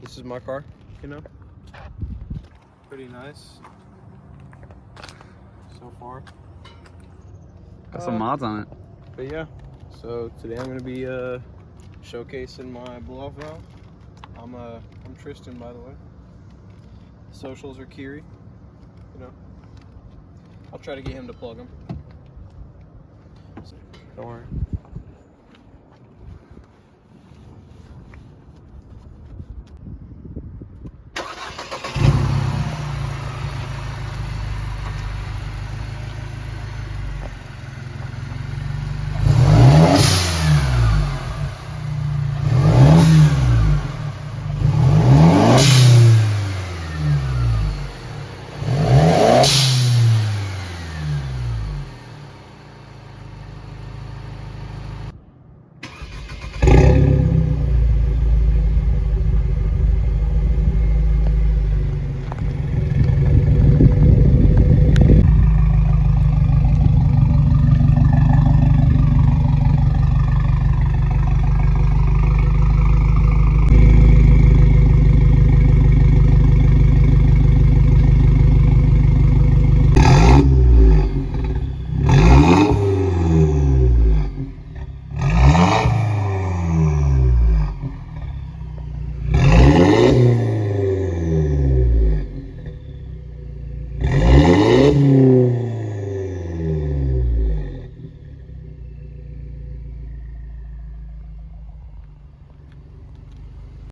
this is my car, you know. Pretty nice so far. Got some mods on it. But yeah, so today I'm gonna be showcasing my blow-off valve. I'm Tristan, by the way. Socials are Kiri, you know. I'll try to get him to plug them. So, don't worry.